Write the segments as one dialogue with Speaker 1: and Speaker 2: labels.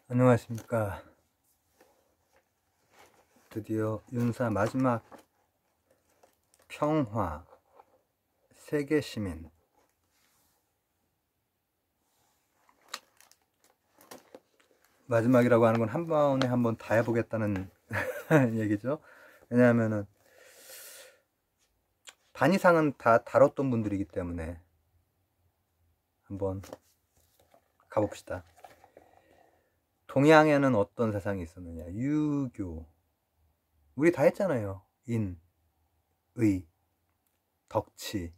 Speaker 1: 안녕하십니까. 드디어 윤사 마지막 평화 세계시민 마지막이라고 하는 건 한 번에 한번 다 해보겠다는 얘기죠. 왜냐하면은 반 이상은 다 다뤘던 분들이기 때문에 한번 가봅시다. 동양에는 어떤 세상이 있었느냐. 유교, 우리 다 했잖아요. 인, 의, 덕치.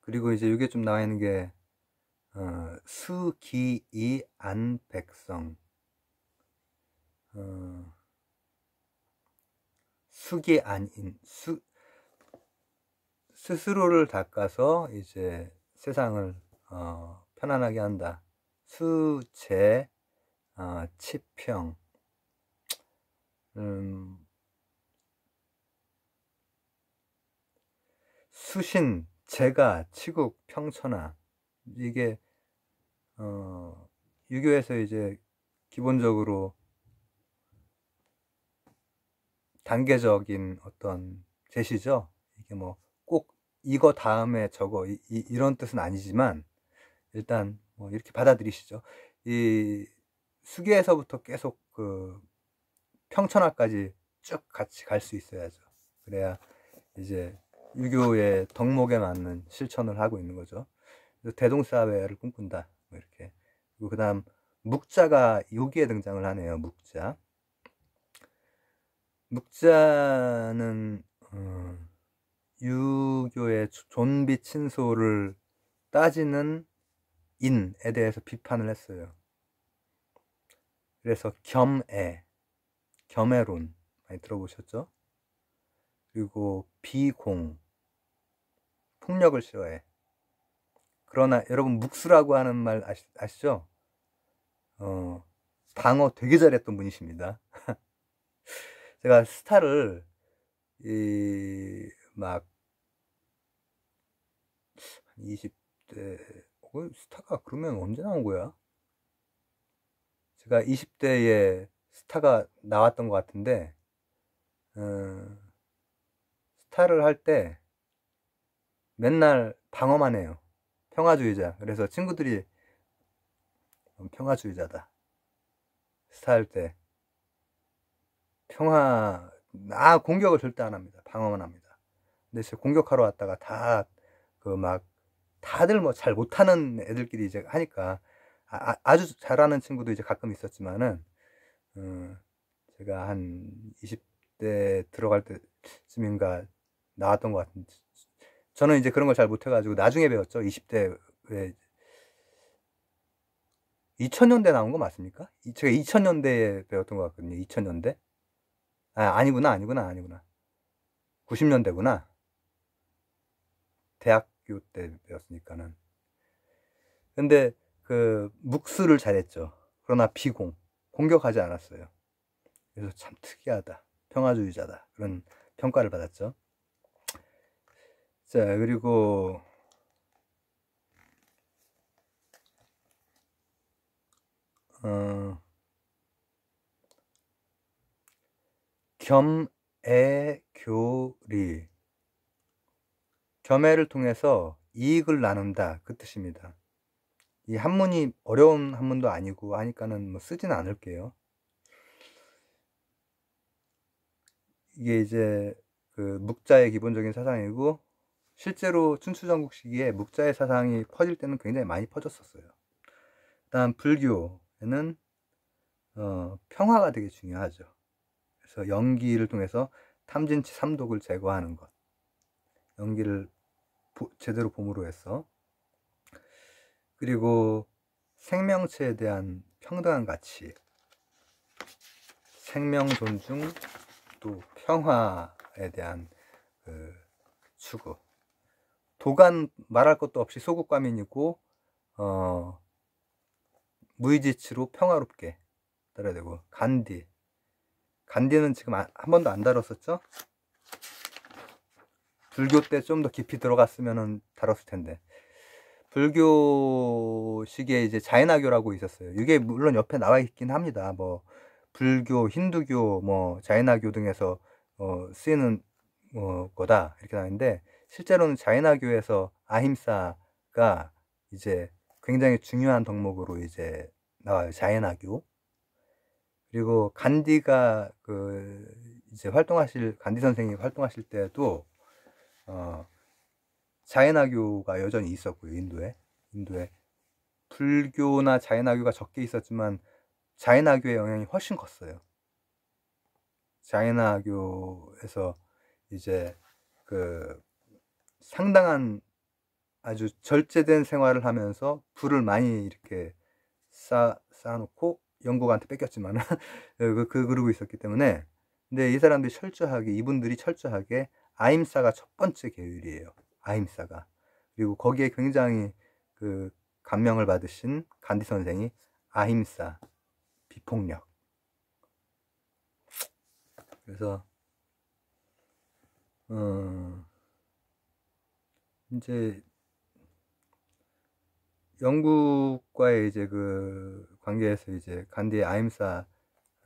Speaker 1: 그리고 이제 이게 좀 나와 있는 게 수, 기, 이, 안, 백성. 수기, 안인. 스스로를 닦아서 이제 세상을 편안하게 한다. 수, 재, 치평. 수신, 재가, 치국, 평천하. 이게 유교에서 이제 기본적으로 단계적인 어떤 제시죠. 이게 뭐 꼭 이거 다음에 저거 이런 뜻은 아니지만 일단 뭐 이렇게 받아들이시죠. 이 수기에서부터 계속 그 평천하까지 쭉 같이 갈 수 있어야죠. 그래야 이제 유교의 덕목에 맞는 실천을 하고 있는 거죠. 그래서 대동사회를 꿈꾼다. 뭐 이렇게. 그리고 그다음 묵자가 여기에 등장을 하네요. 묵자. 묵자는 유교의 존비 친소를 따지는 인에 대해서 비판을 했어요. 그래서 겸애, 겸애론 많이 들어보셨죠? 그리고 비공, 폭력을 싫어해. 그러나 여러분 묵수라고 하는 말 아시죠? 방어 되게 잘했던 분이십니다. 제가 스타를 막 20대 스타가 그러면 언제 나온 거야? 제가 20대에 스타가 나왔던 것 같은데 스타를 할 때 맨날 방어만 해요. 평화주의자. 그래서 친구들이 평화주의자다. 스타 할 때 공격을 절대 안 합니다. 방어만 합니다. 근데 제가 공격하러 왔다가 다들 뭐 잘 못하는 애들끼리 이제 하니까 아주 잘하는 친구도 이제 가끔 있었지만은 제가 한 20대 들어갈 때쯤인가 나왔던 것 같은데 저는 이제 그런 걸 잘 못해가지고 나중에 배웠죠. 20대 왜 2000년대 나온 거 맞습니까? 제가 2000년대에 배웠던 것 같거든요. 2000년대? 아니구나. 90년대구나. 대학교 때 배웠으니까는. 근데 그 묵수를 잘했죠. 그러나 공격하지 않았어요. 그래서 참 특이하다. 평화주의자다. 그런 평가를 받았죠. 자, 그리고 겸애교리. 겸애를 통해서 이익을 나눈다. 그 뜻입니다. 이 한문이 어려운 한문도 아니고 하니까는 뭐 쓰지는 않을게요. 이게 이제 그 묵자의 기본적인 사상이고 실제로 춘추전국 시기에 묵자의 사상이 퍼질 때는 굉장히 많이 퍼졌었어요. 다음 불교에는 평화가 되게 중요하죠. 그래서 연기를 통해서 탐진치 삼독을 제거하는 것. 연기를 제대로 봄으로 해서. 그리고 생명체에 대한 평등한 가치. 생명 존중, 또 평화에 대한 추구. 도간 말할 것도 없이 소국과민이고 무의지치로 평화롭게 따라야 되고. 간디는 지금 한 번도 안 다뤘었죠? 불교 때 좀 더 깊이 들어갔으면 다뤘을 텐데. 불교식의 이제 자연화교라고 있었어요. 이게 물론 옆에 나와 있긴 합니다. 뭐 불교, 힌두교, 뭐 자연화교 등에서 쓰이는 거다 이렇게 나오는데, 실제로는 자연화교에서 아힘사가 이제 굉장히 중요한 덕목으로 이제 나와요. 자연화교. 그리고 간디가 이제 간디 선생이 활동하실 때도 자연화교가 여전히 있었고요. 인도에 불교나 자연화교가 적게 있었지만 자연화교의 영향이 훨씬 컸어요. 자연화교에서 이제 상당한 아주 절제된 생활을 하면서 불을 많이 이렇게 쌓아놓고 영국한테 뺏겼지만 그러고 있었기 때문에, 근데 이분들이 철저하게 아임사가 첫 번째 계율이에요. 아임사가. 그리고 거기에 굉장히 감명을 받으신 간디 선생이 아힘사, 비폭력. 그래서 이제 영국과의 이제 관계에서 이제 간디의 아임사라고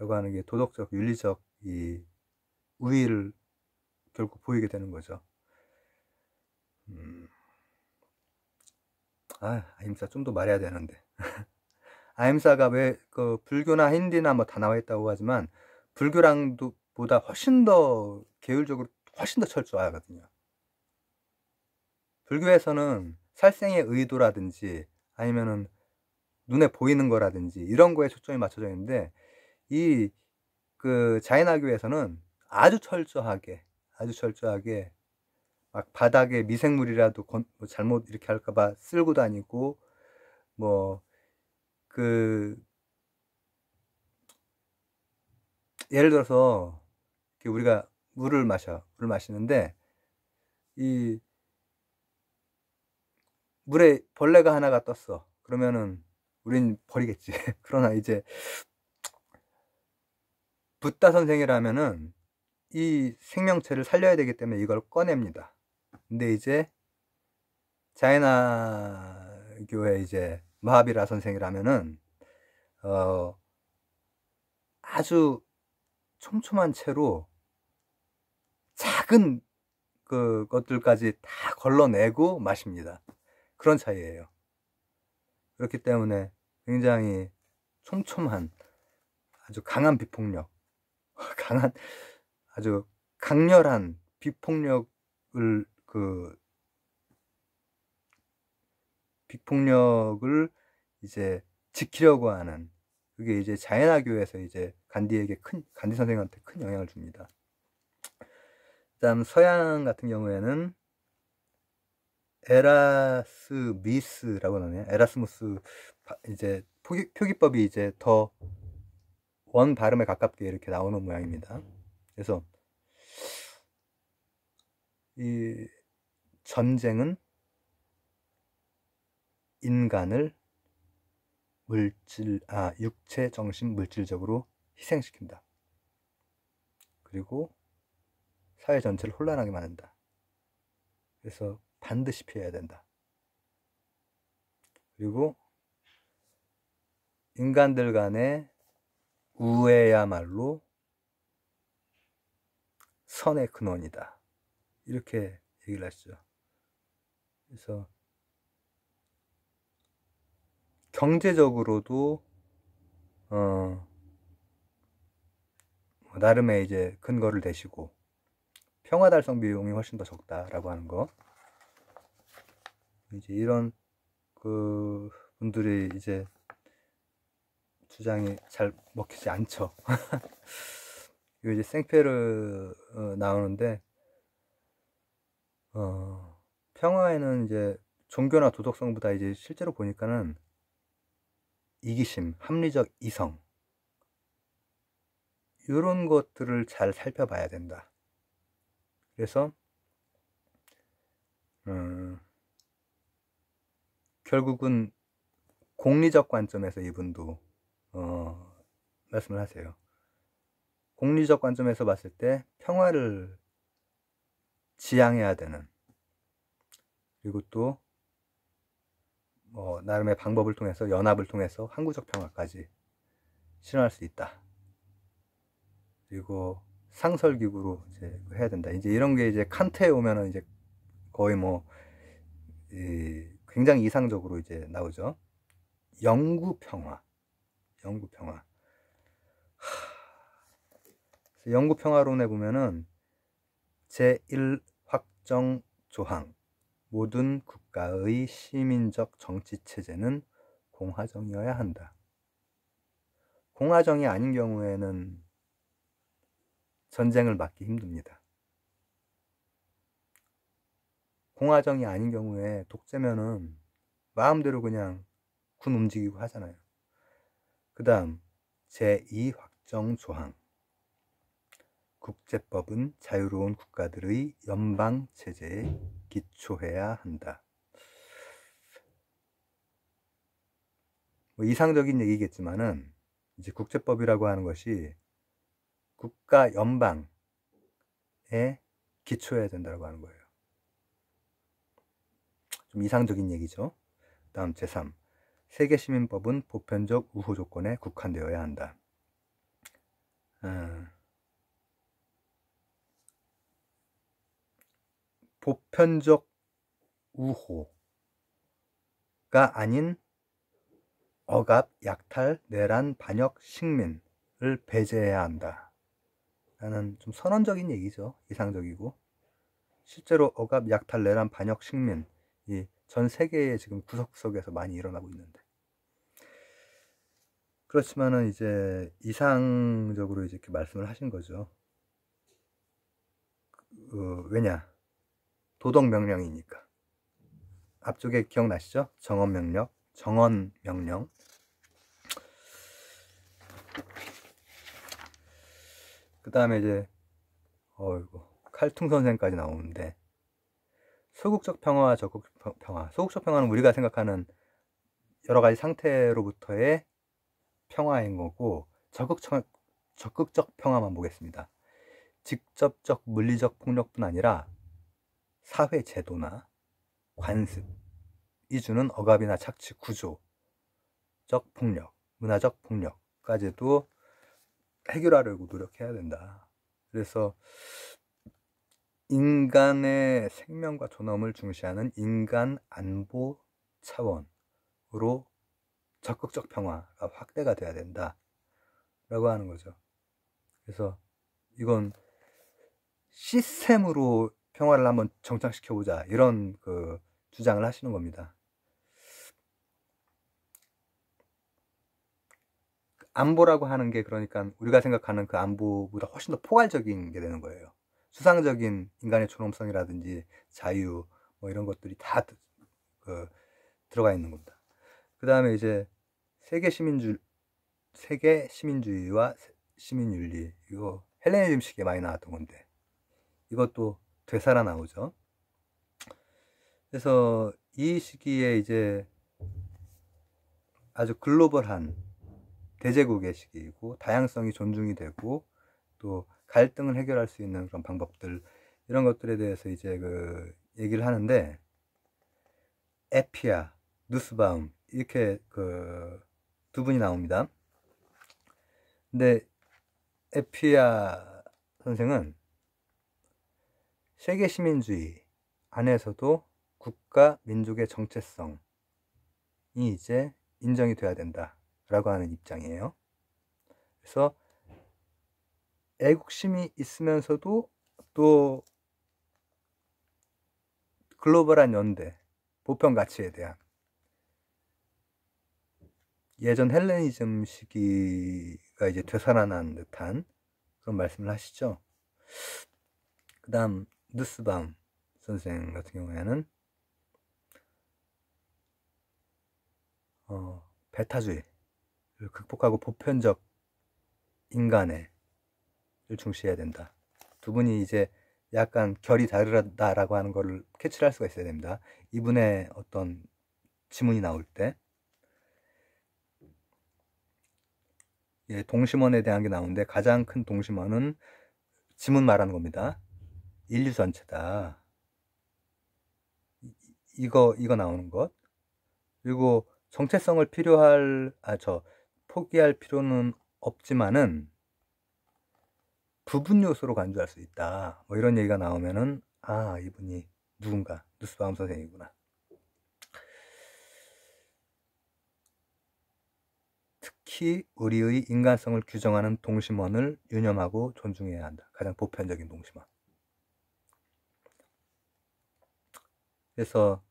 Speaker 1: 하는 게 도덕적, 윤리적 이 우위를 결국 보이게 되는 거죠. 아임사 좀 더 말해야 되는데. 아임사가 왜 불교나 힌디나 뭐 다 나와 있다고 하지만 불교랑도 보다 훨씬 더 계율적으로 훨씬 더 철저하거든요. 불교에서는 살생의 의도라든지 아니면은 눈에 보이는 거라든지 이런 거에 초점이 맞춰져 있는데, 이 자연화교에서는 아주 철저하게 막 바닥에 미생물이라도 뭐 잘못 이렇게 할까봐 쓸고 다니고, 뭐 예를 들어서 우리가 물을 마시는데 이 물에 벌레가 하나가 떴어. 그러면은 우린 버리겠지. 그러나 이제 붓다 선생이라면은 이 생명체를 살려야 되기 때문에 이걸 꺼냅니다. 근데 이제 자이나교의 이제 마하비라 선생이라면은 아주 촘촘한 채로 작은 것들까지 다 걸러내고 마십니다. 그런 차이예요. 그렇기 때문에 굉장히 촘촘한 아주 강한 비폭력, 아주 강렬한 비폭력을 이제 지키려고 하는, 그게 이제 자연화교에서 이제 간디 선생한테 큰 영향을 줍니다. 그다음 서양 같은 경우에는 에라스미스라고 나네요. 에라스무스 이제 표기법이 이제 더 원 발음에 가깝게 이렇게 나오는 모양입니다. 그래서 이 전쟁은 인간을 육체, 정신, 물질적으로 희생시킨다. 그리고 사회 전체를 혼란하게 만든다. 그래서 반드시 피해야 된다. 그리고 인간들 간의 우애야말로 선의 근원이다. 이렇게 얘기를 하시죠. 그래서 경제적으로도 나름의 이제 근거를 대시고 평화 달성 비용이 훨씬 더 적다라고 하는 거. 이제 이런 분들이 이제 주장이 잘 먹히지 않죠. 이거 이제 생페르 나오는데, 평화에는 이제 종교나 도덕성보다 이제 실제로 보니까는 이기심, 합리적 이성, 이런 것들을 잘 살펴봐야 된다. 그래서 결국은 공리적 관점에서 이분도 말씀을 하세요. 공리적 관점에서 봤을 때 평화를 지향해야 되는, 그리고 또 나름의 방법을 통해서 연합을 통해서 항구적 평화까지 실현할 수 있다. 그리고 상설기구로 이제 해야 된다. 이제 이런 게 이제 칸트에 오면은 이제 거의 굉장히 이상적으로 이제 나오죠. 영구평화. 영구평화론에 보면은 제1확정조항 모든 국가의 시민적 정치체제는 공화정이어야 한다. 공화정이 아닌 경우에는 전쟁을 막기 힘듭니다. 공화정이 아닌 경우에 독재면은 마음대로 그냥 군 움직이고 하잖아요. 그 다음 제2확정조항 국제법은 자유로운 국가들의 연방체제에 기초해야 한다. 이상적인 얘기겠지만은 이제 국제법이라고 하는 것이 국가 연방에 기초해야 된다고 하는 거예요. 좀 이상적인 얘기죠. 다음 제3 세계시민법은 보편적 우호 조건에 국한되어야 한다. 보편적 우호가 아닌 억압, 약탈, 내란, 반역, 식민을 배제해야 한다. 라는 좀 선언적인 얘기죠. 이상적이고. 실제로 억압, 약탈, 내란, 반역, 식민 이 전 세계에 지금 구석구석에서 많이 일어나고 있는데. 그렇지만은 이제 이상적으로 이제 이렇게 말씀을 하신 거죠. 왜냐? 도덕명령이니까. 앞쪽에 기억나시죠? 정언명령. 그 다음에 이제 칼퉁 선생까지 나오는데 소극적 평화와 적극적 평화. 소극적 평화는 우리가 생각하는 여러 가지 상태로부터의 평화인 거고 적극적 평화만 보겠습니다. 직접적 물리적 폭력뿐 아니라 사회 제도나 관습이 주는 억압이나 착취, 구조적 폭력, 문화적 폭력까지도 해결하려고 노력해야 된다. 그래서 인간의 생명과 존엄을 중시하는 인간 안보 차원으로 적극적 평화가 확대가 돼야 된다 라고 하는 거죠. 그래서 이건 시스템으로 평화를 한번 정착시켜보자 이런 주장을 하시는 겁니다. 안보라고 하는 게 그러니까 우리가 생각하는 그 안보보다 훨씬 더 포괄적인 게 되는 거예요. 수상적인 인간의 존엄성이라든지 자유 이런 것들이 다 들어가 있는 겁니다. 그 다음에 이제 세계 시민주의와 시민윤리, 이거 헬레니즘 시기에 많이 나왔던 건데 이것도 되살아 나오죠. 그래서 이 시기에 이제 아주 글로벌한 대제국의 시기이고 다양성이 존중이 되고 또 갈등을 해결할 수 있는 그런 방법들, 이런 것들에 대해서 이제 얘기를 하는데, 에피아, 누스바움 이렇게 두 분이 나옵니다. 근데 에피아 선생은 세계 시민주의 안에서도 국가 민족의 정체성이 이제 인정이 돼야 된다라고 하는 입장이에요. 그래서 애국심이 있으면서도 또 글로벌한 연대, 보편 가치에 대한 예전 헬레니즘 시기가 이제 되살아난 듯한 그런 말씀을 하시죠. 그 다음 누스바움 선생 같은 경우에는 배타주의를 극복하고 보편적 인간애를 중시해야 된다. 두 분이 이제 약간 결이 다르다라고 하는 거를 캐치를 할 수가 있어야 됩니다. 이분의 어떤 지문이 나올 때 동심원에 대한 게 나오는데, 가장 큰 동심원은 지문 말하는 겁니다. 인류 전체다. 이거 나오는 것. 그리고 정체성을 포기할 필요는 없지만은 부분 요소로 간주할 수 있다. 뭐 이런 얘기가 나오면은 아, 이분이 누군가 누스바움 선생이구나. 특히 우리의 인간성을 규정하는 동심원을 유념하고 존중해야 한다. 가장 보편적인 동심원. 그래서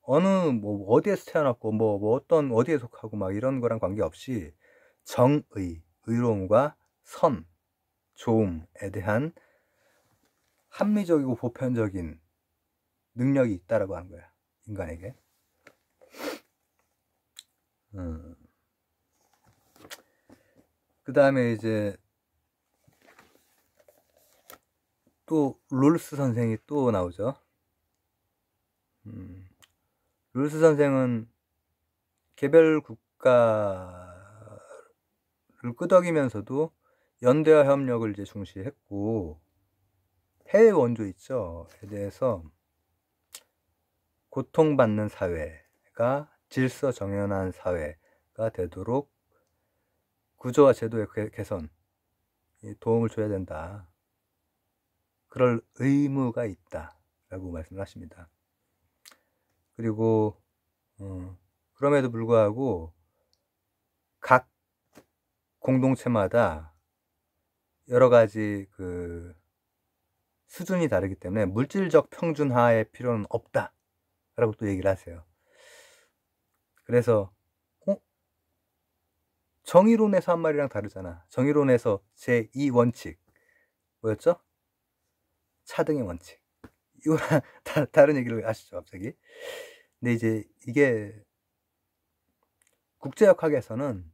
Speaker 1: 어느 뭐 어디에서 태어났고 뭐 어떤 어디에 속하고 막 이런 거랑 관계없이 정의, 의로움과 선, 좋음에 대한 합리적이고 보편적인 능력이 있다라고 하는 거야, 인간에게. 그 다음에 이제 또 롤스 선생이 또 나오죠. 롤스 선생은 개별 국가를 끄덕이면서도 연대와 협력을 이제 중시했고, 해외 원조 있죠. 에 대해서 고통받는 사회가 질서 정연한 사회가 되도록 구조와 제도의 개선, 도움을 줘야 된다. 그럴 의무가 있다라고 말씀을 하십니다. 그리고 그럼에도 불구하고 각 공동체마다 여러 가지 그 수준이 다르기 때문에 물질적 평준화의 필요는 없다라고 또 얘기를 하세요. 그래서 정의론에서 한 말이랑 다르잖아. 정의론에서 제2원칙 뭐였죠? 차등의 원칙. 이거랑 다른 얘기를 아시죠, 갑자기? 근데 이제 이게 국제역학에서는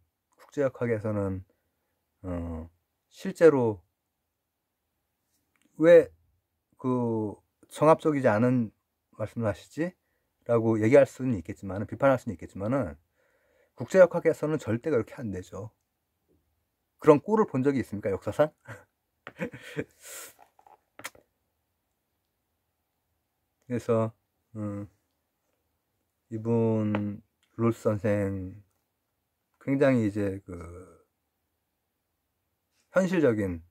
Speaker 1: 실제로 왜 그 정합적이지 않은 말씀을 하시지? 라고 얘기할 수는 있겠지만, 비판할 수는 있겠지만은, 국제역학에서는 절대 그렇게 안 되죠. 그런 꼴을 본 적이 있습니까, 역사상? 그래서 이분 롤스 선생 굉장히 이제 그 현실적인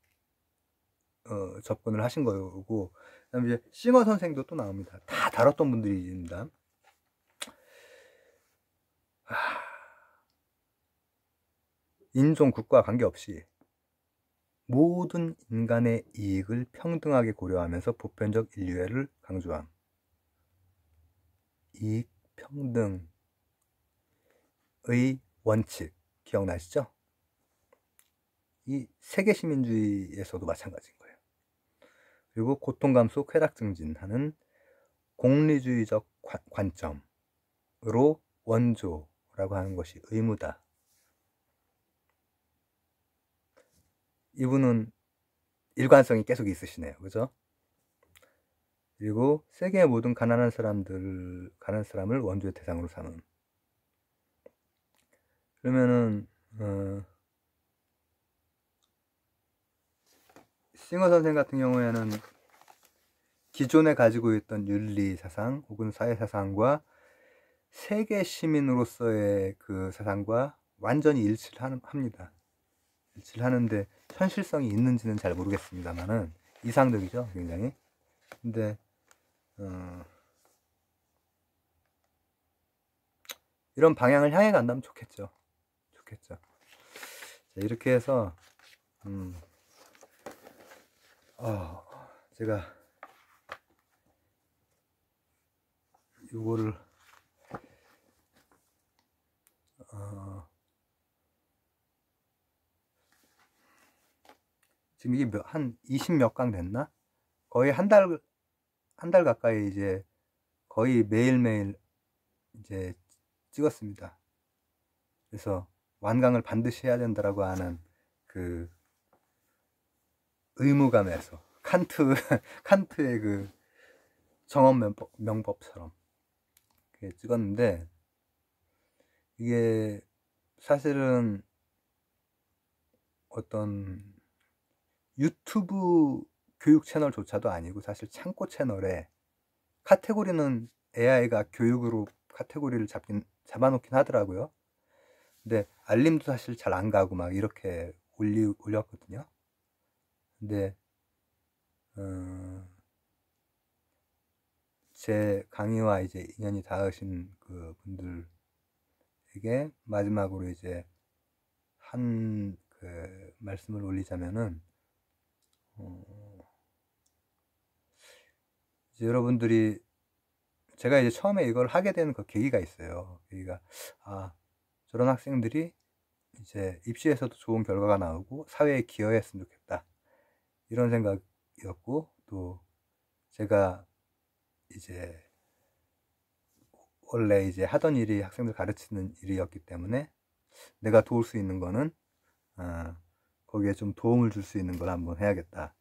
Speaker 1: 접근을 하신 거고, 그다음에 이제 싱어 선생도 또 나옵니다. 다 다뤘던 분들입니다. 인종, 국가 관계없이 모든 인간의 이익을 평등하게 고려하면서 보편적 인류애를 강조함. 이익 평등의 원칙 기억나시죠? 이 세계시민주의에서도 마찬가지인 거예요. 그리고 고통감소 쾌락 증진하는 공리주의적 관점으로 원조라고 하는 것이 의무다. 이분은 일관성이 계속 있으시네요. 그죠? 그리고 세계의 모든 가난한 사람을 원조의 대상으로 삼은. 그러면은 싱어 선생 같은 경우에는 기존에 가지고 있던 윤리 사상 혹은 사회 사상과 세계 시민으로서의 그 사상과 완전히 일치를 합니다. 일치를 하는데 현실성이 있는지는 잘 모르겠습니다만은 이상적이죠, 굉장히. 근데 이런 방향을 향해 간다면 좋겠죠. 자, 이렇게 해서 제가 이거를 지금 이게 한 20몇 강 됐나? 거의 한 달 가까이 이제 거의 매일매일 이제 찍었습니다. 그래서 완강을 반드시 해야 된다라고 하는 그 의무감에서 칸트의 그 정언 명법처럼 찍었는데, 이게 사실은 어떤 유튜브 교육 채널조차도 아니고 사실 창고 채널에 카테고리는 AI가 교육으로 카테고리를 잡긴 잡아놓긴 하더라고요. 근데 알림도 사실 잘 안 가고 막 이렇게 올렸거든요. 근데 제 강의와 이제 인연이 닿으신 그 분들에게 마지막으로 이제 한 그 말씀을 올리자면은, 이제 여러분들이, 제가 이제 처음에 이걸 하게 된 그 계기가 있어요. 계기가, 저런 학생들이 이제 입시에서도 좋은 결과가 나오고 사회에 기여했으면 좋겠다, 이런 생각이었고, 또 제가 이제 원래 이제 하던 일이 학생들 가르치는 일이었기 때문에 내가 도울 수 있는 거는 거기에 좀 도움을 줄 수 있는 걸 한번 해야겠다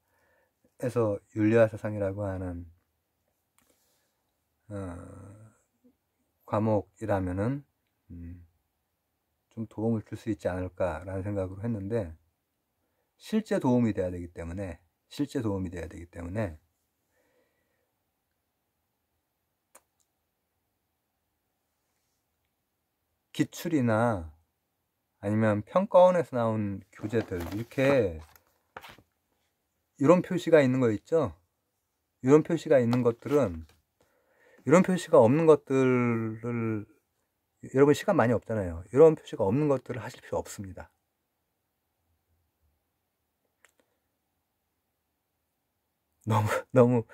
Speaker 1: 해서 윤리와 세상이라고 하는 과목이라면은 좀 도움을 줄 수 있지 않을까라는 생각으로 했는데, 실제 도움이 돼야 되기 때문에 기출이나 아니면 평가원에서 나온 교재들, 이렇게 이런 표시가 있는 거 있죠? 이런 표시가 있는 것들은, 이런 표시가 없는 것들을, 여러분 시간 많이 없잖아요. 이런 표시가 없는 것들을 하실 필요 없습니다. 너무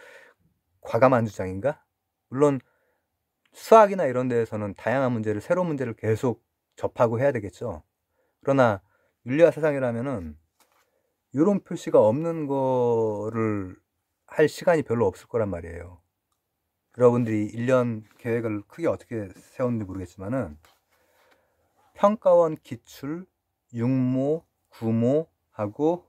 Speaker 1: 과감한 주장인가? 물론 수학이나 이런 데에서는 다양한 문제를, 새로운 문제를 계속 접하고 해야 되겠죠. 그러나 윤리와 세상이라면은 이런 표시가 없는 거를 할 시간이 별로 없을 거란 말이에요. 여러분들이 1년 계획을 크게 어떻게 세웠는지 모르겠지만은, 평가원 기출, 육모, 구모하고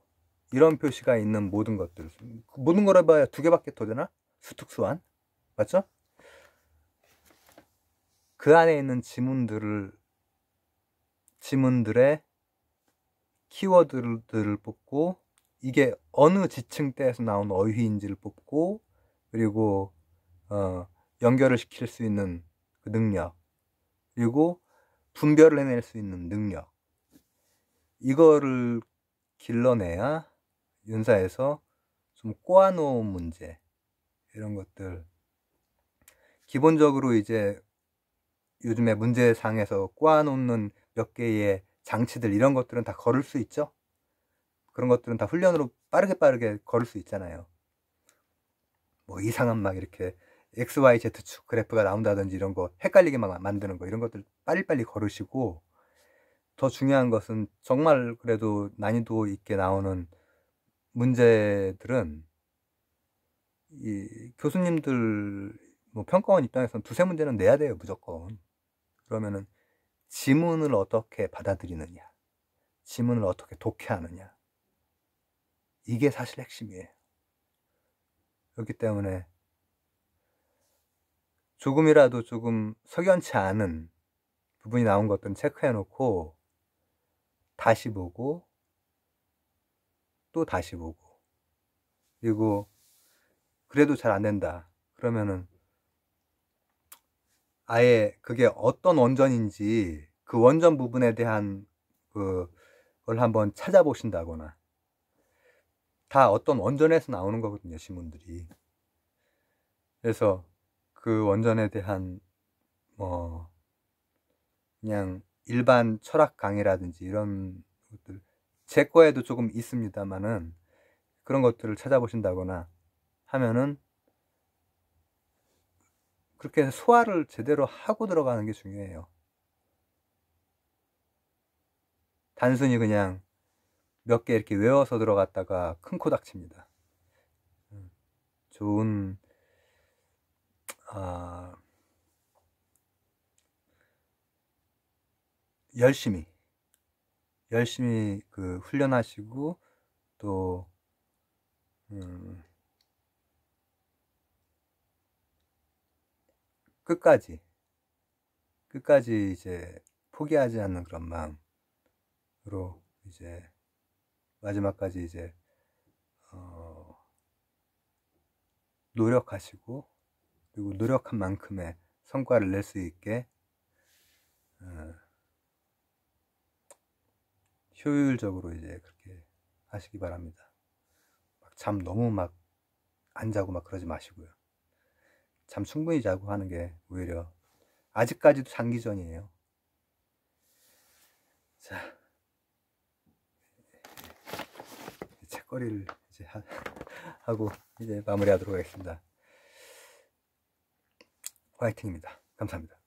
Speaker 1: 이런 표시가 있는 모든 것들, 모든 걸 해봐야 2개밖에 더 되나? 수특수한, 맞죠? 그 안에 있는 지문들의 키워드들을 뽑고, 이게 어느 지층대에서 나온 어휘인지를 뽑고, 그리고 연결을 시킬 수 있는 그 능력, 그리고 분별을 해낼 수 있는 능력, 이거를 길러내야 윤사에서 좀 꼬아놓은 문제, 이런 것들, 기본적으로 이제 요즘에 문제상에서 꼬아놓는 몇 개의 장치들, 이런 것들은 다 걸을 수 있죠. 그런 것들은 다 훈련으로 빠르게 걸을 수 있잖아요. 뭐 이상한 막 이렇게 XYZ축 그래프가 나온다든지 이런 거 헷갈리게 막 만드는 거, 이런 것들 빨리빨리 걸으시고, 더 중요한 것은 정말 그래도 난이도 있게 나오는 문제들은 이 교수님들, 뭐 평가원 입장에서는 2-3문제는 내야 돼요, 무조건. 그러면은 지문을 어떻게 받아들이느냐, 지문을 어떻게 독해하느냐, 이게 사실 핵심이에요. 그렇기 때문에 조금이라도 조금 석연치 않은 부분이 나온 것들은 체크해 놓고 다시 보고 또 다시 보고, 그리고 그래도 잘 안 된다 그러면은 아예 그게 어떤 원전인지 그 원전 부분에 대한 그걸 한번 찾아보신다거나, 다 어떤 원전에서 나오는 거거든요, 지문들이. 그래서 그 원전에 대한 뭐 그냥 일반 철학 강의라든지 이런 것들, 제 거에도 조금 있습니다만은, 그런 것들을 찾아보신다거나 하면은 그렇게 소화를 제대로 하고 들어가는 게 중요해요. 단순히 그냥 몇 개 이렇게 외워서 들어갔다가 큰 코 닥칩니다. 좋은 열심히 그 훈련하시고, 또 끝까지 이제 포기하지 않는 그런 마음으로 이제 마지막까지 이제 노력하시고, 그리고 노력한 만큼의 성과를 낼 수 있게 효율적으로 이제 그렇게 하시기 바랍니다. 잠 너무 막 안 자고 막 그러지 마시고요. 잠 충분히 자고 하는 게 오히려 아직까지도 장기전이에요. 자, 책거리를 이제 하고 이제 마무리하도록 하겠습니다. 화이팅입니다. 감사합니다.